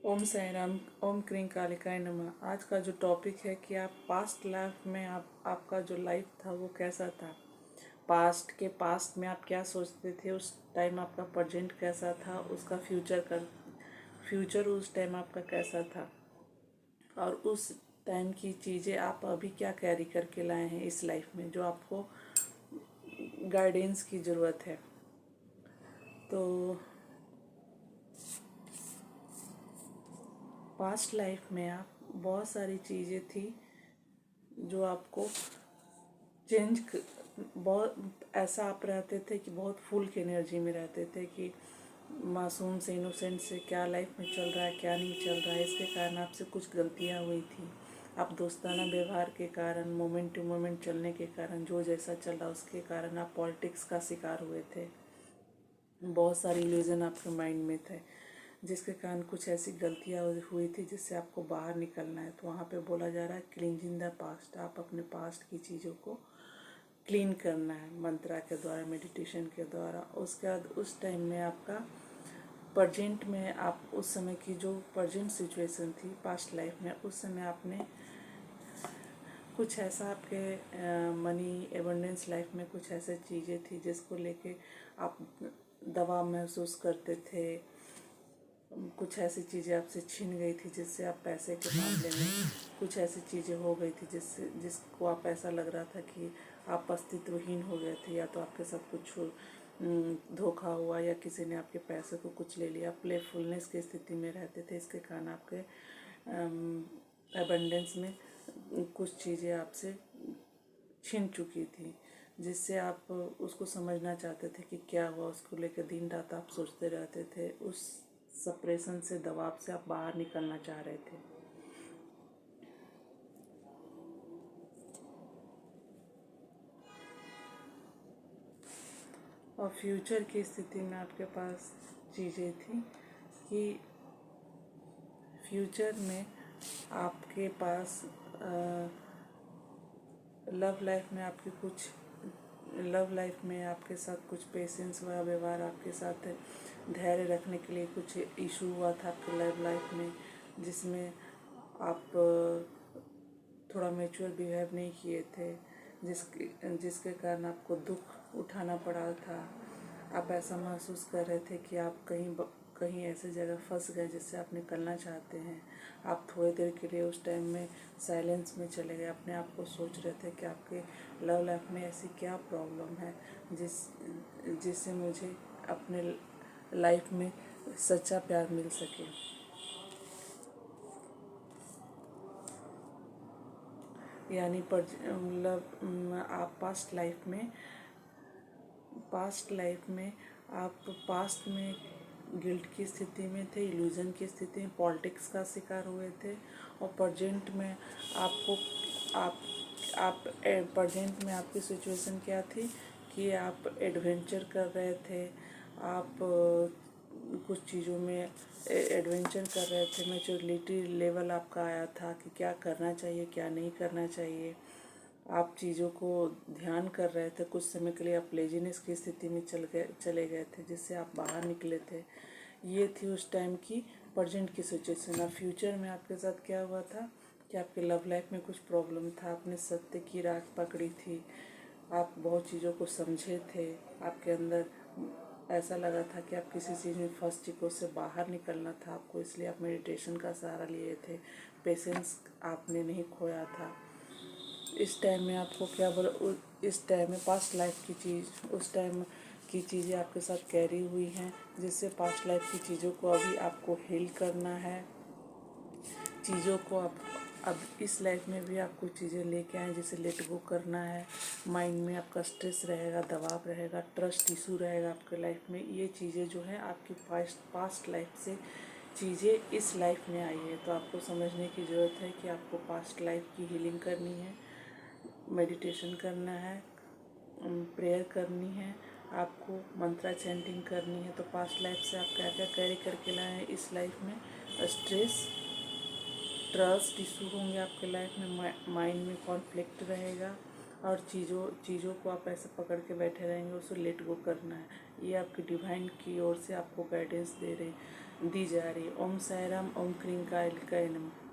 ओम साई राम। ओम क्रीं कालिकाय नमः। आज का जो टॉपिक है कि आप पास्ट लाइफ में आपका जो लाइफ था वो कैसा था। पास्ट में आप क्या सोचते थे, उस टाइम आपका प्रेजेंट कैसा था, उसका फ्यूचर उस टाइम आपका कैसा था, और उस टाइम की चीज़ें आप अभी क्या कैरी करके लाए हैं इस लाइफ में जो आपको गाइडेंस की ज़रूरत है। तो पास्ट लाइफ में आप बहुत सारी चीज़ें थी जो आपको बहुत ऐसा आप रहते थे कि बहुत फुल की एनर्जी में रहते थे कि मासूम से इनोसेंट से क्या लाइफ में चल रहा है क्या नहीं चल रहा है। इसके कारण आपसे कुछ गलतियां हुई थी। आप दोस्ताना व्यवहार के कारण, मोमेंट टू मोमेंट चलने के कारण, जो जैसा चल रहा उसके कारण आप पॉलिटिक्स का शिकार हुए थे। बहुत सारी इल्यूजन आपके माइंड में थे जिसके कारण कुछ ऐसी गलतियां हुई थी जिससे आपको बाहर निकलना है। तो वहाँ पे बोला जा रहा है क्लींजिंग द पास्ट। आप अपने पास्ट की चीज़ों को क्लीन करना है मंत्रा के द्वारा, मेडिटेशन के द्वारा। उसके बाद उस टाइम में आपका प्रजेंट में, आप उस समय की जो प्रजेंट सिचुएशन थी पास्ट लाइफ में, उस समय आपने कुछ ऐसा आपके मनी एबंडेंस लाइफ में कुछ ऐसे चीज़ें थी जिसको लेके आप दबाव महसूस करते थे। कुछ ऐसी चीज़ें आपसे छीन गई थी जिससे आप पैसे के मामले में कुछ ऐसी चीज़ें हो गई थी जिसको आप ऐसा लग रहा था कि आप अस्तित्वहीन हो गए थे, या तो आपके साथ कुछ धोखा हुआ या किसी ने आपके पैसे को कुछ ले लिया। प्लेफुलनेस की स्थिति में रहते थे। इसके कारण आपके एबंडेंस में कुछ चीज़ें आपसे छिन चुकी थी जिससे आप उसको समझना चाहते थे कि क्या हुआ। उसको लेकर दिन रात आप सोचते रहते थे। उस सप्रेशन से, दबाव से आप बाहर निकलना चाह रहे थे। और फ्यूचर की स्थिति में आपके पास चीज़ें थी कि फ्यूचर में आपके पास लव लाइफ में आपके साथ कुछ पेशेंस व व्यवहार, आपके साथ धैर्य रखने के लिए कुछ इशू हुआ था आपके लव लाइफ में, जिसमें आप थोड़ा मैच्योर बिहेव नहीं किए थे, जिसके कारण आपको दुख उठाना पड़ा था। आप ऐसा महसूस कर रहे थे कि आप कहीं ऐसे जगह फंस गए जिससे आप निकलना चाहते हैं। आप थोड़ी देर के लिए उस टाइम में साइलेंस में चले गए, अपने आप को सोच रहे थे कि आपके लव लाइफ में ऐसी क्या प्रॉब्लम है जिससे मुझे अपने लाइफ में सच्चा प्यार मिल सके। यानी मतलब आप पास्ट में गिल्ट की स्थिति में थे, इल्यूजन की स्थिति में, पॉलिटिक्स का शिकार हुए थे। और प्रेजेंट में आपको आप प्रेजेंट में आपकी सिचुएशन क्या थी कि आप एडवेंचर कर रहे थे। आप कुछ चीज़ों में एडवेंचर कर रहे थे। मैच्योरिटी लेवल आपका आया था कि क्या करना चाहिए क्या नहीं करना चाहिए। आप चीज़ों को ध्यान कर रहे थे। कुछ समय के लिए आप लेजीनेस की स्थिति में चले गए थे जिससे आप बाहर निकले थे। ये थी उस टाइम की प्रेजेंट की सिचुएशन। और फ्यूचर में आपके साथ क्या हुआ था कि आपके लव लाइफ में कुछ प्रॉब्लम था। आपने सत्य की राह पकड़ी थी। आप बहुत चीज़ों को समझे थे। आपके अंदर ऐसा लगा था कि आप किसी चीज़ में फंस चुके, उससे बाहर निकलना था आपको, इसलिए आप मेडिटेशन का सहारा लिए थे। पेशेंस आपने नहीं खोया था। इस टाइम में आपको क्या बोला, इस टाइम में पास्ट लाइफ की चीज़, उस टाइम की चीज़ें आपके साथ कैरी हुई हैं जिससे पास्ट लाइफ की चीज़ों को अभी आपको हील करना है। चीज़ों को आप अब इस लाइफ में भी आप कुछ चीज़ें लेके आए जिसे लेट गो करना है। माइंड में आपका स्ट्रेस रहेगा, दबाव रहेगा, ट्रस्ट इशू रहेगा आपके लाइफ में। ये चीज़ें जो है आपकी पास्ट लाइफ से चीज़ें इस लाइफ में आई है। तो आपको समझने की ज़रूरत है कि आपको पास्ट लाइफ की हीलिंग करनी है, मेडिटेशन करना है, प्रेयर करनी है, आपको मंत्रा चैंटिंग करनी है। तो पास्ट लाइफ से आप क्या क्या कैरी करके लाए हैं इस लाइफ में। स्ट्रेस, ट्रस्ट इशू होंगे आपके लाइफ में, माइंड में कॉन्फ्लिक्ट रहेगा, और चीज़ों को आप ऐसे पकड़ के बैठे रहेंगे, उसे लेट गो करना है। ये आपकी डिवाइन की ओर से आपको गाइडेंस दी जा रही है। ओम साई राम, ओम क्रीम काल नमः।